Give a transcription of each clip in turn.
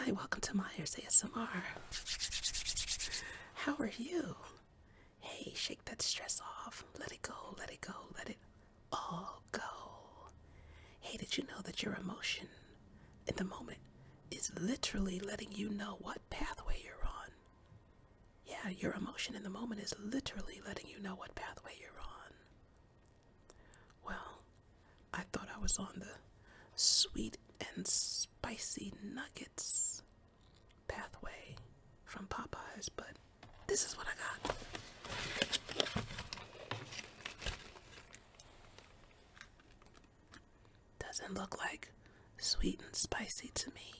Hi, welcome to Myers ASMR. How are you? Hey, shake that stress off. Let it go, let it go, let it all go. Hey, did you know that your emotion in the moment is literally letting you know what pathway you're on? Yeah, your emotion in the moment is literally letting you know what pathway you're on. Well, I thought I was on the sweet and spicy nuggets pathway from Popeyes, but this is what I got. Doesn't look like sweet and spicy to me.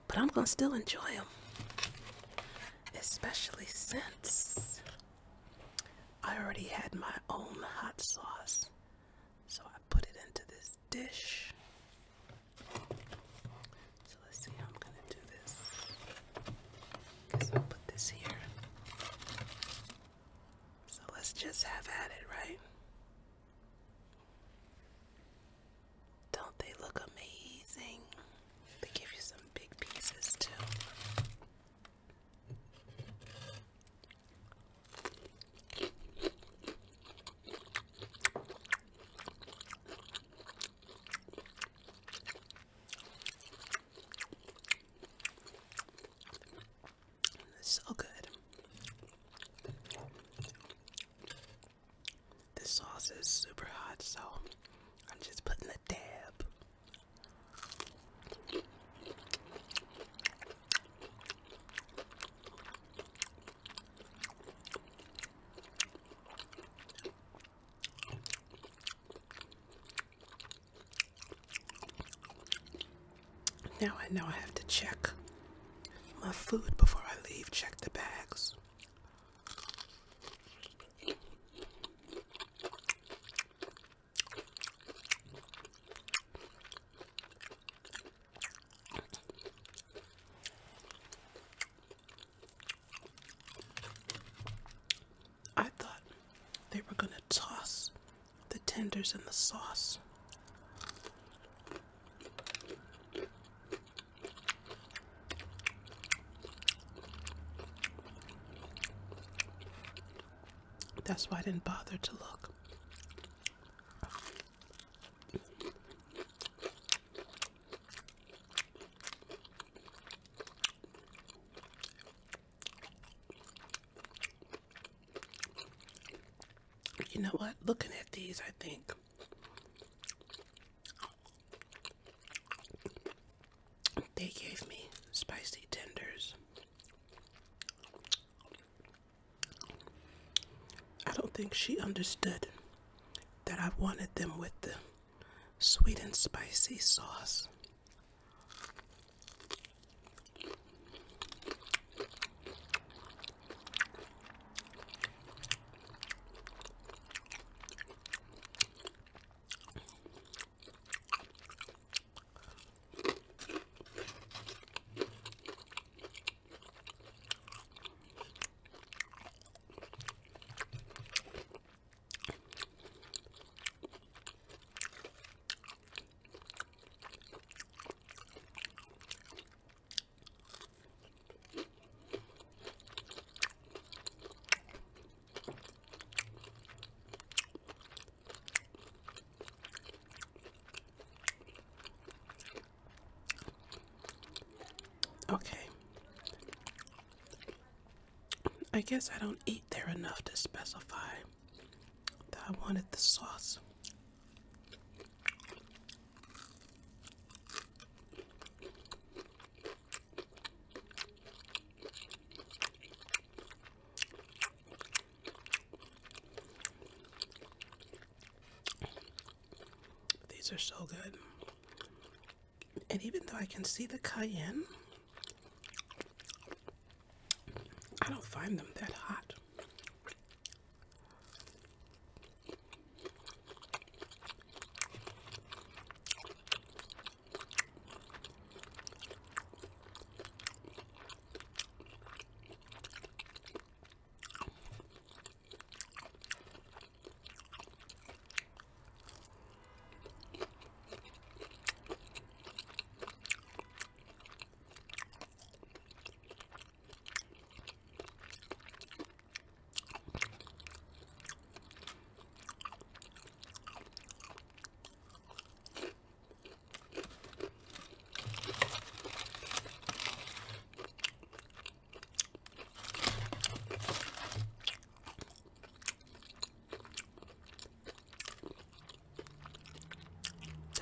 But I'm gonna still enjoy them, especially since I already had my own hot sauce. So I put it into this dish. So let's see how I'm gonna do this. Guess I'll put this here. So let's just have at it, right? Don't they look amazing? They give you some big pieces too. So good. This sauce is super hot, so I'm just putting a dab. Now I know I have to check my food before I leave. Check the bags. I thought they were gonna toss the tenders in the sauce. That's why I didn't bother to look. You know what? Looking at these, I think they gave me spicy tenders. I don't think she understood that I wanted them with the sweet and spicy sauce. Okay. I guess I don't eat there enough to specify that I wanted the sauce. These are so good. And even though I can see the cayenne, I don't find them that hot.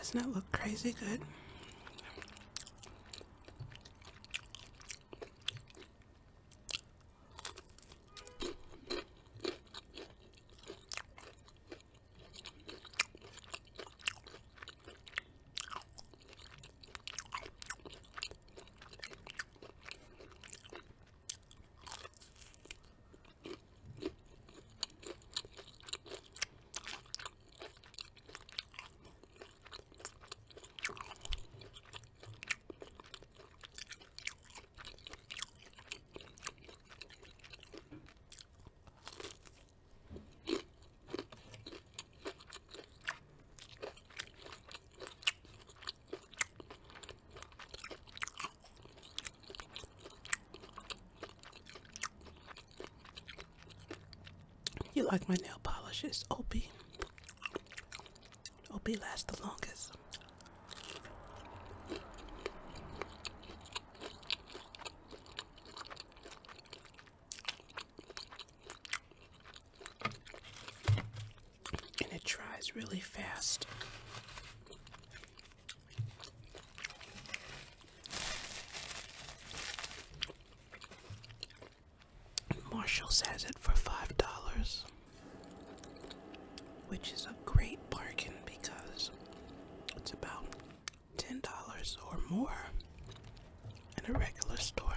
Doesn't that look crazy good? You like my nail polishes, Opie? Opie lasts the longest. And it dries really fast. Marshall's has it for $5, which is a great bargain because it's about $10 or more in a regular store.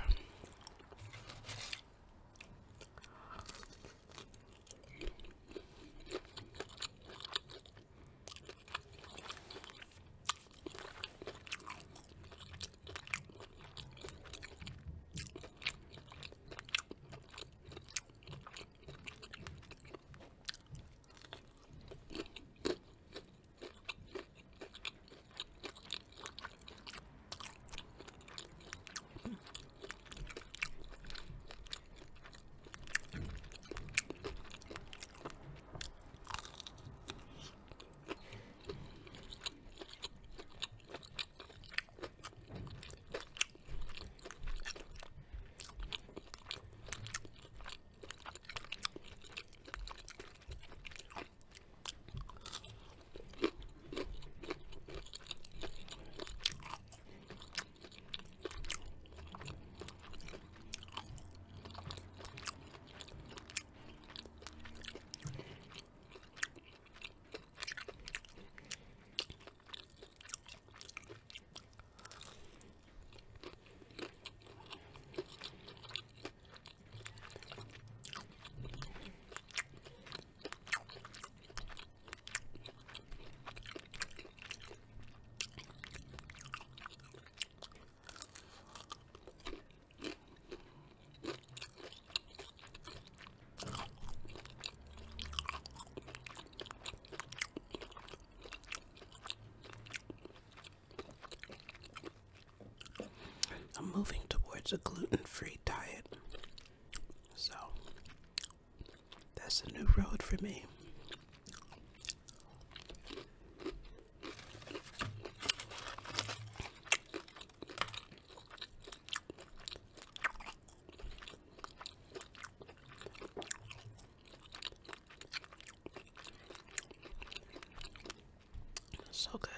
I'm moving towards a gluten-free diet, so that's a new road for me. So good.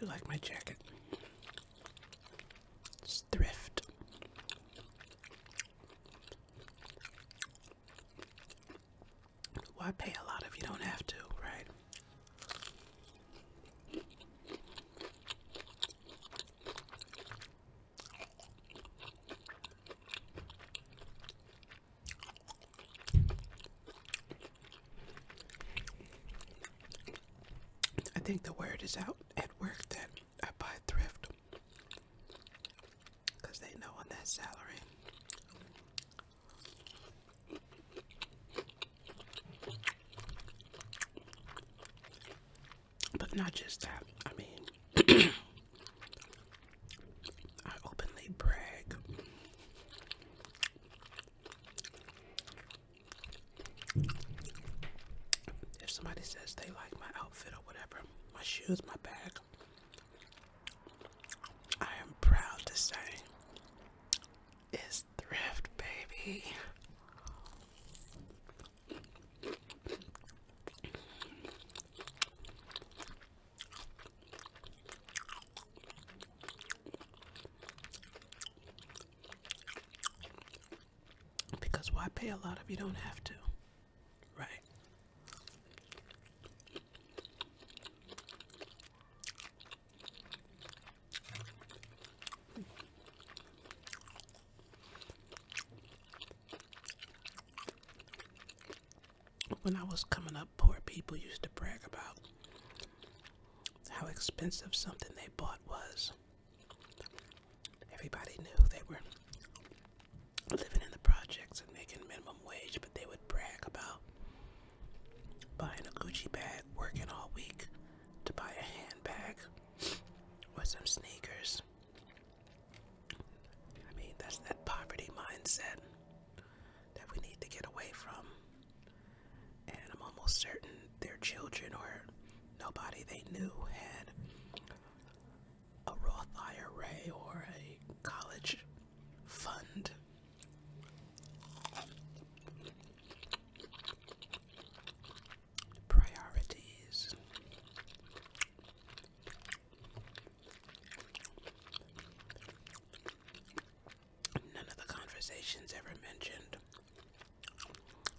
You like my jacket? It's Thrift. Why pay a lot if you don't have to, right? I think the word is out at work that I buy Thrift because they know on that salary. Not just that, I mean, I openly brag. If somebody says they like my outfit or whatever, my shoes, my bag, I am proud to say it's Thrift, baby. Because why pay a lot if you don't have to, right? When I was coming up, poor people used to brag about how expensive something they bought was. Everybody knew they were living in the projects and making minimum wage, but they would brag about buying a Gucci bag, working all week to buy a handbag or some sneakers. I mean, that's that poverty mindset that we need to get away from. And I'm almost certain their children or nobody they knew had a Roth IRA or a college fund. Priorities. None of the conversations ever mentioned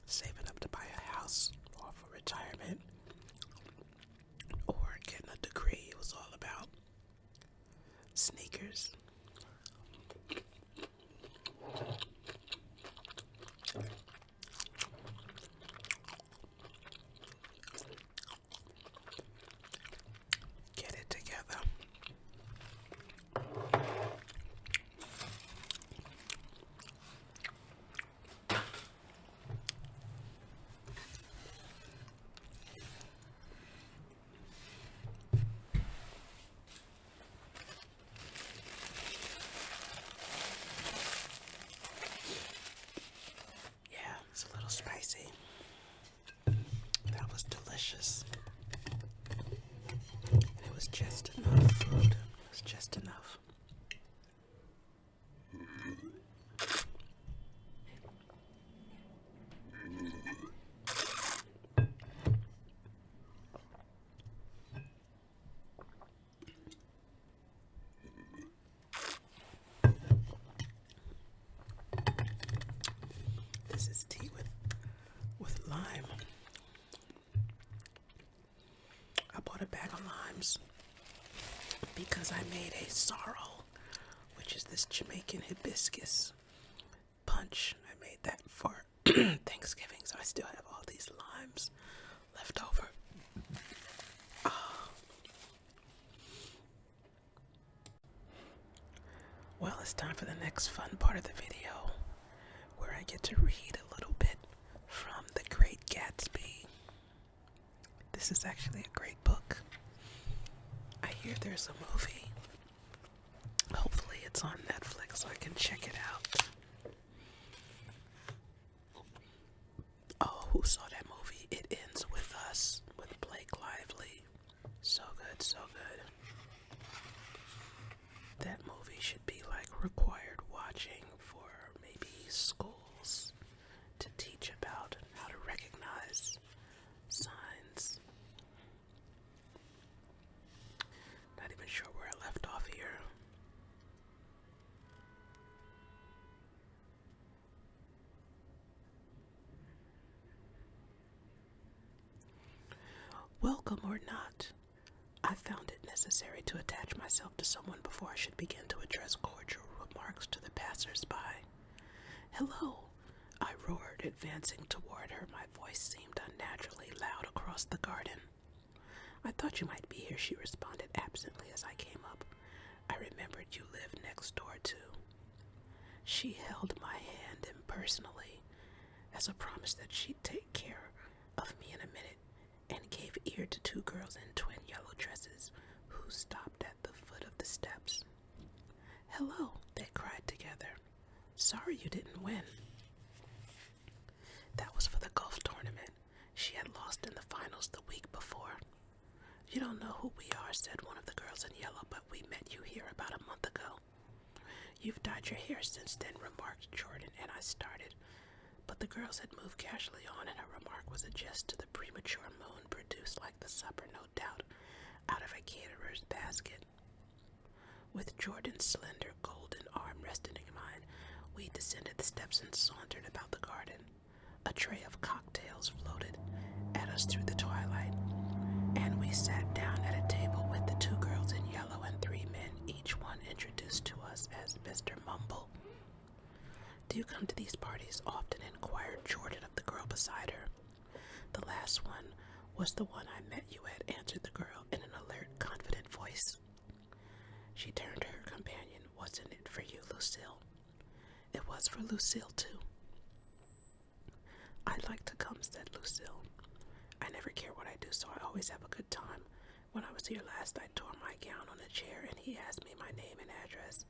saving up to buy a house or for retirement or getting a degree. It was all about sneakers. Get it together. Yeah, it's a little spicy. That was delicious. It was just enough food. It was just enough. This is tea with lime. I bought a bag of limes because I made a sorrel, which is this Jamaican hibiscus punch. I made that for Thanksgiving, so I still have all these limes left over. Well, it's time for the next fun part of the video, where I get to read a little bit from The Great Gatsby. This is actually a great book. I hear there's a movie. Hopefully it's on Netflix so I can check it out. Oh, who saw that movie? It Ends With Us with Blake Lively. So good, so good. That movie should be like required watching for maybe schools to teach about how to recognize signs. Not even sure where I left off here. Welcome or not, I found it necessary to attach myself to someone before I should begin to address cordial remarks to the passers-by. Hello, I roared, advancing toward her. My voice seemed unnaturally loud across the garden. I thought you might be here, she responded absently as I came up. I remembered you lived next door, too. She held my hand impersonally as a promise that she'd take care of me in a minute and gave ear to two girls in twin yellow dresses who stopped at the foot of the steps. "Hello," they cried together. "Sorry you didn't win." That was for the golf tournament. She had lost in the finals the week before. "You don't know who we are," said one of the girls in yellow, "but we met you here about a month ago." "You've dyed your hair since then," remarked Jordan, and I started. But the girls had moved casually on, and her remark was a jest to the premature moon produced like the supper, no doubt, out of a caterer's basket. With Jordan's slender golden arm resting in mine, we descended the steps and sauntered about the garden. A tray of cocktails floated at us through the twilight, and we sat down at a table with the two girls in yellow and three men, each one introduced to us as Mr. Mumble. "Do you come to these parties often?" inquired Jordan of the girl beside her. "The last one was the one I met you at," answered the girl in an alert, confident voice. She turned to her companion. "Wasn't it for you, Lucille?" "It was for Lucille, too." "I'd like to come," said Lucille. "I never care what I do, so I always have a good time. When I was here last, I tore my gown on a chair, and he asked me my name and address.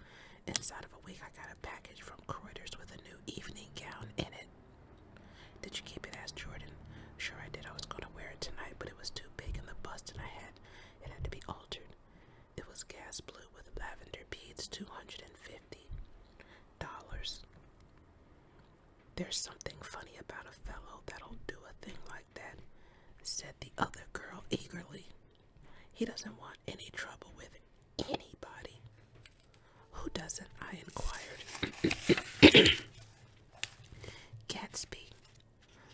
Inside of a week, I got a package from Croyders with a new evening gown in it." "Did you keep it?" asked Jordan. "Sure I did. I was going to wear it tonight, but it was too big in the bust, and it had to be altered. It was gas blue with lavender beads, $250. "There's something funny about a fellow that'll do a thing like that," said the other girl eagerly. "He doesn't want any trouble with anybody." "Who doesn't?" I inquired. "Gatsby.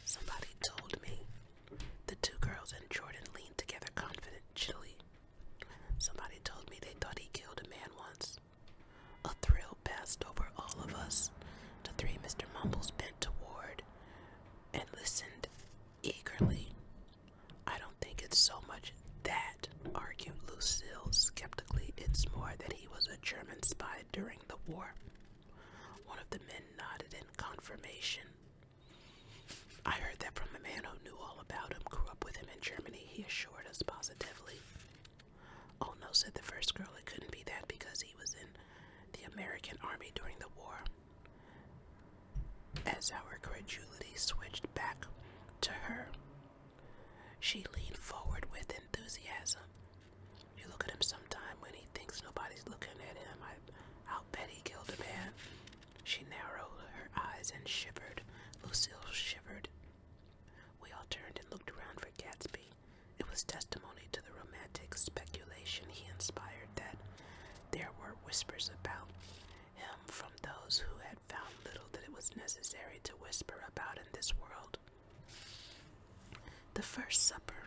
Somebody told me." The two girls and Jordan leaned together confidentially. "Somebody told me they thought he killed a man once." A thrill passed over all of us. The three Mr. Mumbles bent toward and listened eagerly. "I don't think it's so much that," argued Lucille skeptically. "It's more that he was a German spy during the war." One of the men nodded in confirmation. "I heard that from a man who knew all about him, grew up with him in Germany," he assured us positively. "Oh no," said the first girl, "it couldn't be that because he was in the American Army during the war." As our credulity switched back to her, she leaned forward with enthusiasm. "You look at him sometime when he thinks nobody's looking at him. I'll bet he killed a man." She narrowed her eyes and shivered. Lucille shivered. We all turned and looked around for Gatsby. It was testimony to the romantic speculation he inspired that there were whispers about him from those who had found little that it was necessary to whisper about in this world. The first supper,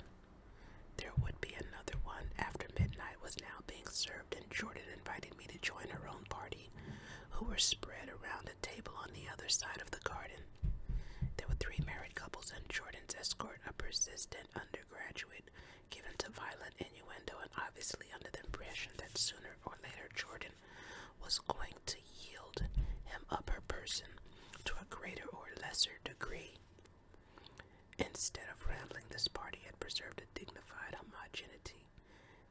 there would be another one after midnight, was now being served, and Jordan invited me to join her own party, who were spread around a table on the other side of the garden. There were three married couples and Jordan's escort, a persistent undergraduate given to violent innuendo, and obviously under the impression that sooner or later Jordan was going to yield him up her person to a greater or lesser degree. Instead of rambling, this party had preserved a dignified homogeneity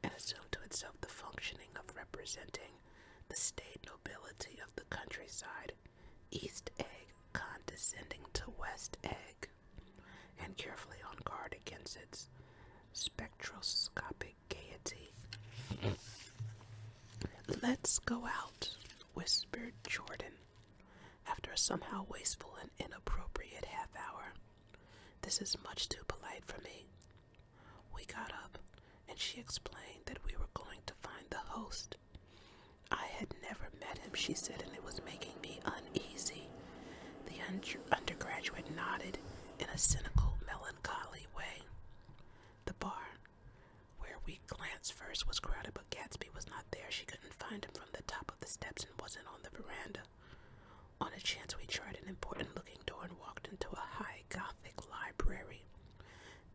and assumed to itself the functioning of representing the staid nobility of the countryside, East Egg condescending to West Egg, and carefully on guard against its spectroscopic gaiety. "Let's go out," whispered Jordan, after a somehow wasteful and inappropriate half hour. "This is much too polite for me." We got up, and she explained that we were going to find the host. I had never met him, she said, and it was making me uneasy. The undergraduate nodded in a cynical, melancholy way. The bar, where we glanced first, was crowded, but Gatsby was not there. She couldn't find him from the top of the steps and wasn't on the veranda. On a chance, we tried an important-looking door and walked into a high Gothic library,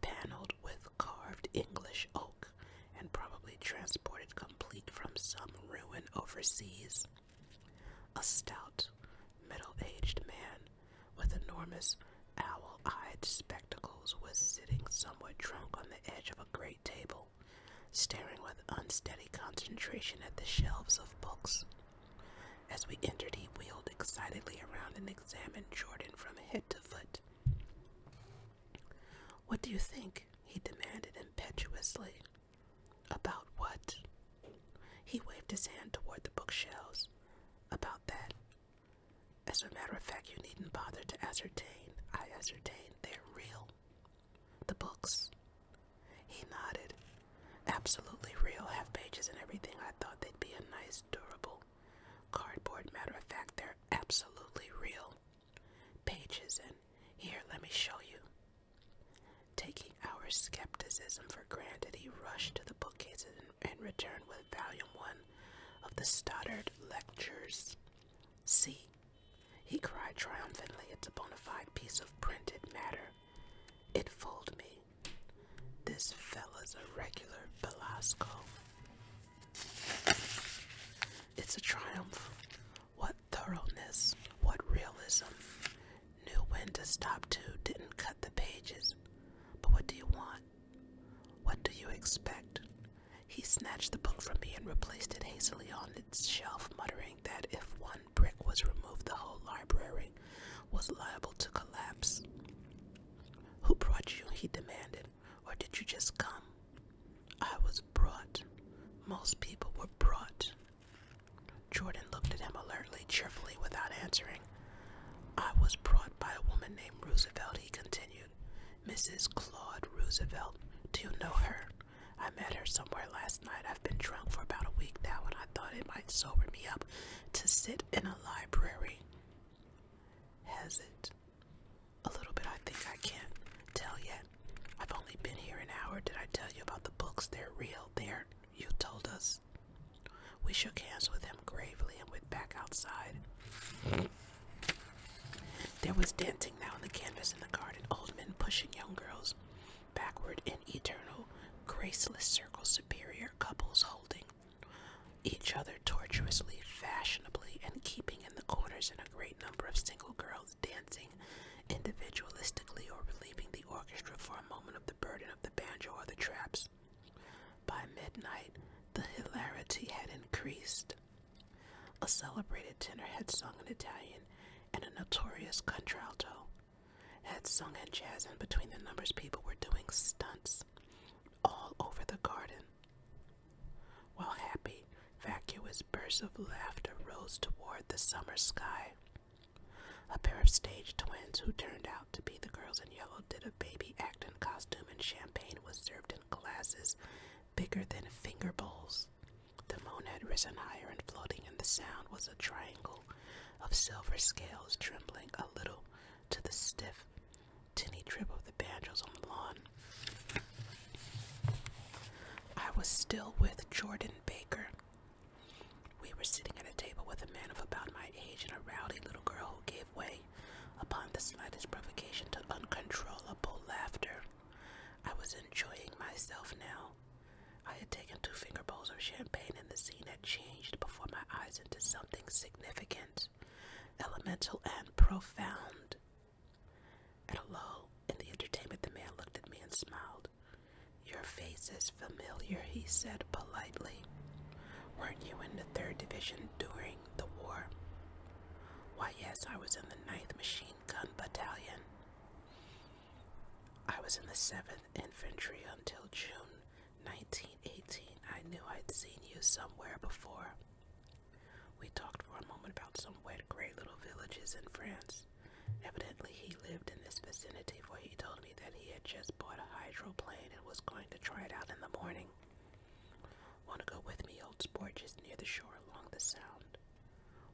paneled with carved English oak and probably transported complete from some ruin overseas. A stout, middle-aged man with enormous owl-eyed spectacles Rose was sitting somewhat drunk on the edge of a great table, staring with unsteady concentration at the shelves of books. As we entered, he wheeled excitedly around and examined Jordan from head to foot. "What do you think?" he demanded impetuously. "About what?" He waved his hand toward the bookshelves. "About that. As a matter of fact, you needn't bother to ascertain. I ascertain they're real. The books." He nodded. "Absolutely real. Have pages and everything. I thought they'd be a nice, durable cardboard. Matter of fact, they're absolutely real. Pages, and here, let me show you." Taking our skepticism for granted, he rushed to the bookcases and returned with volume 1 of the Stoddard Lectures. "See," he cried triumphantly, "it's a bona fide piece of printed matter. It fooled me. This fella's a regular Belasco. It's a triumph. What thoroughness, what realism. Knew when to stop to, didn't cut the pages. But what do you want? What do you expect?" He snatched the book from me and replaced it hastily on its shelf, muttering that if one brick was removed, the whole library was liable to collapse. "Who brought you?" he demanded. "Or did you just come?" "I was brought. Most people were brought." Jordan looked at him alertly, cheerfully, without answering. "I was brought by a woman named Roosevelt," he continued. "Mrs. Claude Roosevelt. Do you know her? I met her somewhere last night. I've been drunk for about a week now, and I thought it might sober me up to sit in a library." "Has it?" "A little bit. I think I can't tell yet. I've only been here an hour. Did I tell you about the books? They're real. You told us." We shook hands with him gravely and went back outside. There was dancing now on the canvas in the garden, old men pushing young girls backward in eternal, graceless circles, superior couples holding each other tortuously, fashionably, and keeping in the corners, and a great number of single girls dancing individualistically or relieving the orchestra for a moment of the burden of the banjo or the traps. By midnight, the hilarity had increased. A celebrated tenor had sung in Italian, and a notorious contralto had sung in jazz, and between the numbers people were doing stunts all over the garden, while happy, vacuous bursts of laughter rose toward the summer sky. A pair of stage twins, who turned out to be the girls in yellow, did a baby act in costume, and champagne was served in glasses bigger than finger bowls. The moon had risen higher, and floating in the sound was a triangle of silver scales, trembling a little to the stiff, tinny trip of the banjos on the lawn. I was still with Jordan Baker. We were sitting at a table with a man of about my age and a rowdy little girl who gave way upon the slightest provocation to uncontrollable laughter. I was enjoying myself now. I had taken 2 finger bowls of champagne, and the scene had changed before my eyes into something significant, elemental, and profound. At a lull in the entertainment, the man looked at me and smiled. "Your face is familiar," he said politely. "Weren't you in the 3rd Division during the war?" "Why, yes, I was in the 9th Machine Gun Battalion." "I was in the 7th Infantry until June 1918. I knew I'd seen you somewhere before." We talked for a moment about some wet, gray little villages in France. Evidently he lived in this vicinity, for he told me that he had just bought a hydroplane and was going to try it out in the morning. "Want to go with me, old sport, just near the shore along the Sound?"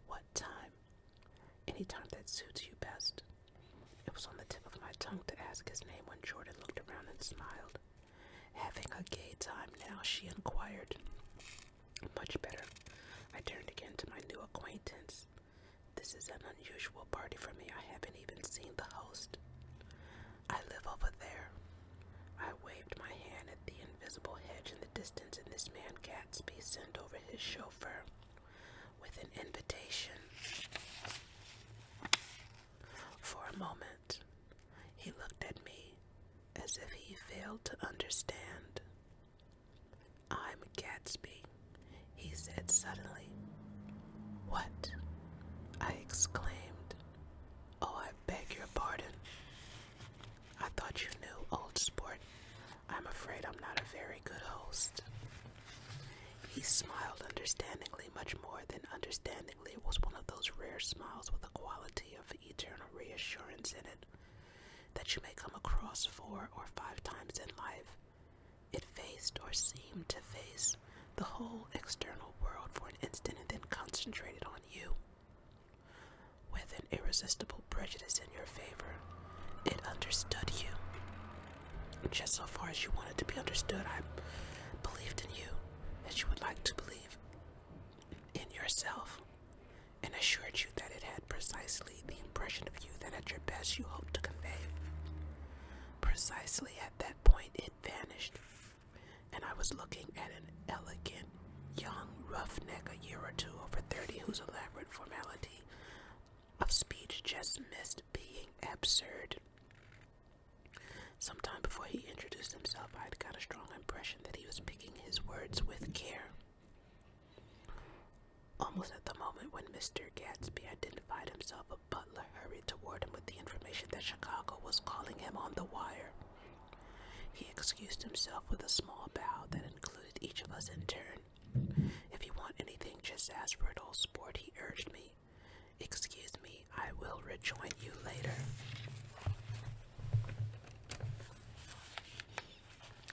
"What time?" "Any time that suits you best." It was on the tip of my tongue to ask his name when Jordan looked around and smiled. "Having a gay time now?" she inquired. "Much better." I turned again to my new acquaintance. "This is an unusual party for me. I haven't even seen the host." "I live over there." I waved my hand at the invisible hedge in the distance, and this man Gatsby sent over his chauffeur with an invitation. For a moment, he looked at me, as if he failed to understand. "I'm Gatsby," he said suddenly. "What?" I exclaimed. "Oh, I beg your pardon. I thought you knew, old sport. I'm afraid I'm not a very good host." He smiled understandingly, much more than understandingly. It was one of those rare smiles with a quality of eternal reassurance in it that you may come across 4 or 5 times in life. It faced, or seemed to face, the whole external world for an instant and then concentrated on you. With an irresistible prejudice in your favor, it understood you. Just so far as you wanted to be understood, I believed in you as you would like to believe in yourself, and assured you that it had precisely the impression of you that at your best you hoped to convey. Precisely at that point it vanished, and I was looking at an elegant young roughneck a year or 2 over 30 whose elaborate formality of speech just missed being absurd. Sometime before he introduced himself, I had got a strong impression that he was picking his words with care. Almost at the moment when Mr. Gatsby identified himself, a butler hurried toward him with the information that Chicago was calling him on the wire. He excused himself with a small bow that included each of us in turn. "If you want anything, just ask for it, old sport," he urged me. "Excuse me, I will rejoin you later."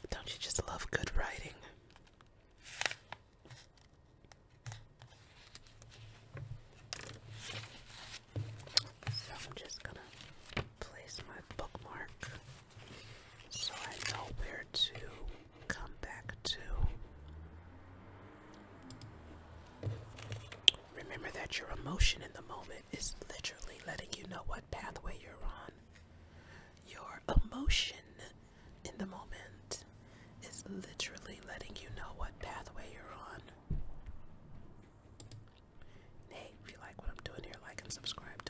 Don't you just love good writing? So I'm just gonna place my bookmark so I know where to come back to. Remember that your emotion in the moment is literally letting you know what pathway you're on. Your emotion in the moment is literally letting you know what pathway you're on. Hey, if you like what I'm doing here, like and subscribe